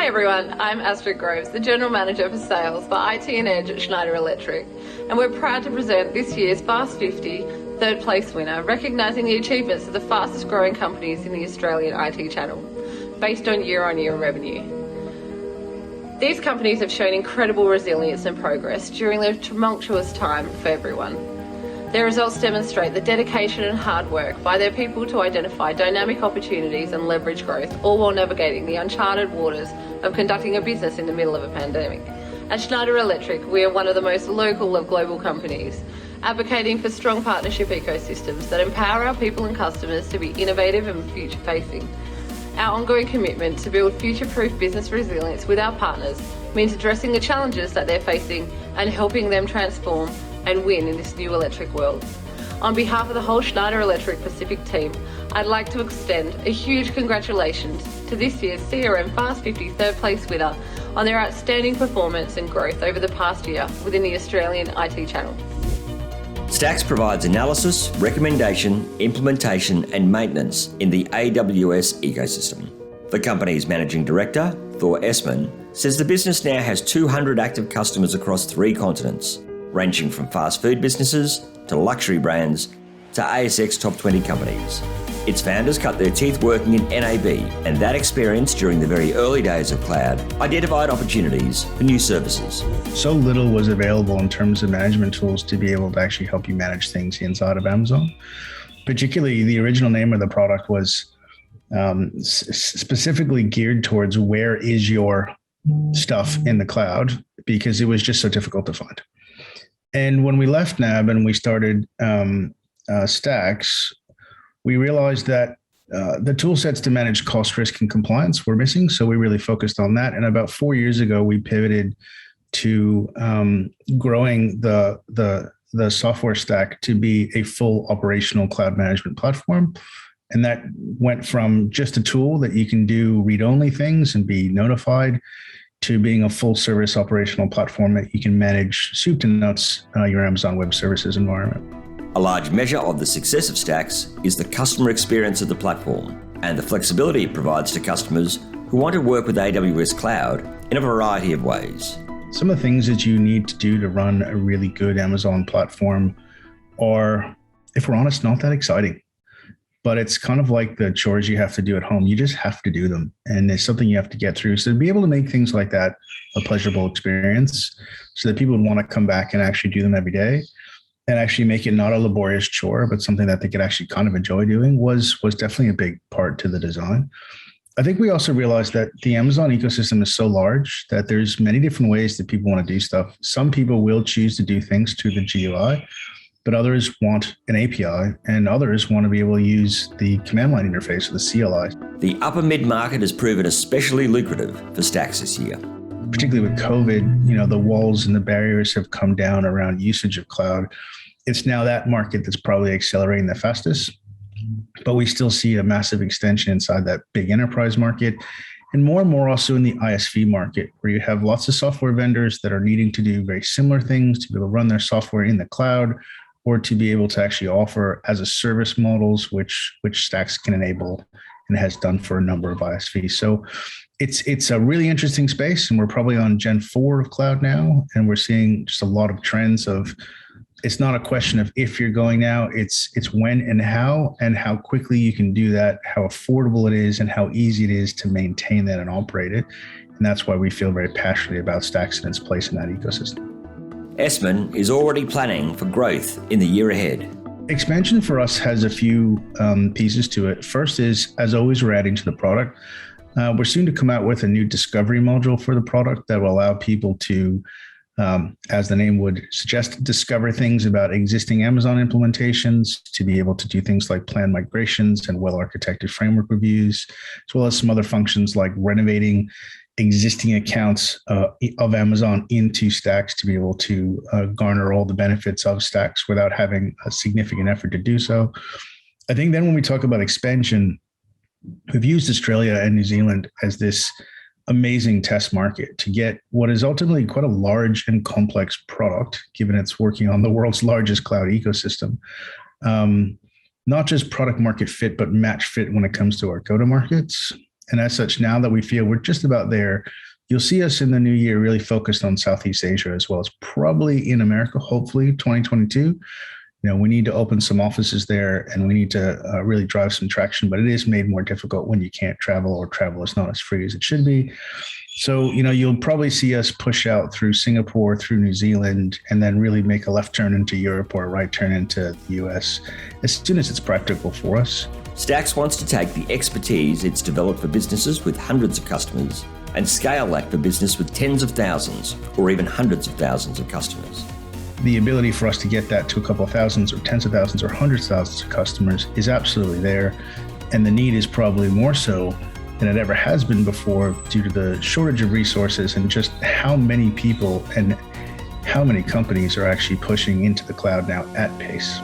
everyone, I'm Astrid Groves, the General Manager for Sales for IT and Edge at Schneider Electric, and we're proud to present this year's Fast 50 third place winner, recognising the achievements of the fastest growing companies in the Australian IT channel, based on year-on-year revenue. These companies have shown incredible resilience and progress during a tumultuous time for everyone. Their results demonstrate the dedication and hard work by their people to identify dynamic opportunities and leverage growth, all while navigating the uncharted waters of conducting a business in the middle of a pandemic. At Schneider Electric, we are one of the most local of global companies, advocating for strong partnership ecosystems that empower our people and customers to be innovative and future-facing. Our ongoing commitment to build future-proof business resilience with our partners means addressing the challenges that they're facing and helping them transform and win in this new electric world. On behalf of the whole Schneider Electric Pacific team, I'd like to extend a huge congratulations to this year's CRN Fast50 third place winner on their outstanding performance and growth over the past year within the Australian IT channel. Stax provides analysis, recommendation, implementation and maintenance in the AWS ecosystem. The company's managing director, Thor Essman, says the business now has 200 active customers across 3 continents, ranging from fast food businesses to luxury brands to ASX top 20 companies. Its founders cut their teeth working in NAB, and that experience during the very early days of cloud identified opportunities for new services. So little was available in terms of management tools to be able to actually help you manage things inside of Amazon. Particularly, the original name of the product was specifically geared towards where is your stuff in the cloud, because it was just so difficult to find. And when we left NAB and we started Stax, we realized that the tool sets to manage cost, risk, and compliance were missing. So we really focused on that. And about 4 years ago, we pivoted to growing the software stack to be a full operational cloud management platform. And that went from just a tool that you can do read-only things and be notified to being a full service operational platform that you can manage soup to nuts your Amazon Web Services environment. A large measure of the success of Stax is the customer experience of the platform and the flexibility it provides to customers who want to work with AWS Cloud in a variety of ways. Some of the things that you need to do to run a really good Amazon platform are, if we're honest, not that exciting. But it's kind of like the chores you have to do at home. You just have to do them. And it's something you have to get through. So to be able to make things like that a pleasurable experience so that people would want to come back and actually do them every day and actually make it not a laborious chore, but something that they could actually kind of enjoy doing was definitely a big part to the design. I think we also realized that the Amazon ecosystem is so large that there's many different ways that people want to do stuff. Some people will choose to do things through the GUI, but others want an API, and others want to be able to use the command line interface or the CLI. The upper mid-market has proven especially lucrative for Stax this year. Particularly with COVID, the walls and the barriers have come down around usage of cloud. It's now that market that's probably accelerating the fastest, but we still see a massive extension inside that big enterprise market, and more also in the ISV market, where you have lots of software vendors that are needing to do very similar things to be able to run their software in the cloud, or to be able to actually offer as a service models, which Stax can enable and has done for a number of ISVs. So it's a really interesting space, and we're probably on Gen 4 of cloud now, and we're seeing just a lot of trends of, it's not a question of if you're going now, it's when and how quickly you can do that, how affordable it is, and how easy it is to maintain that and operate it. And that's why we feel very passionately about Stax and its place in that ecosystem. Essman is already planning for growth in the year ahead. Expansion for us has a few pieces to it. First is, as always, we're adding to the product. We're soon to come out with a new discovery module for the product that will allow people to, as the name would suggest, discover things about existing Amazon implementations, to be able to do things like plan migrations and well-architected framework reviews, as well as some other functions like renovating existing accounts of Amazon into Stax to be able to garner all the benefits of Stax without having a significant effort to do so. I think then when we talk about expansion, we've used Australia and New Zealand as this amazing test market to get what is ultimately quite a large and complex product, given it's working on the world's largest cloud ecosystem. Not just product market fit, but match fit when it comes to our go-to-markets. And as such, now that we feel we're just about there, you'll see us in the new year really focused on Southeast Asia as well as probably in America, hopefully 2022. We need to open some offices there and we need to really drive some traction, but it is made more difficult when you can't travel or travel is not as free as it should be. So, you'll probably see us push out through Singapore, through New Zealand, and then really make a left turn into Europe or a right turn into the US as soon as it's practical for us. Stax wants to take the expertise it's developed for businesses with hundreds of customers and scale that for business with tens of thousands or even hundreds of thousands of customers. The ability for us to get that to a couple of thousands or tens of thousands or hundreds of thousands of customers is absolutely there. And the need is probably more so than it ever has been before due to the shortage of resources and just how many people and how many companies are actually pushing into the cloud now at pace.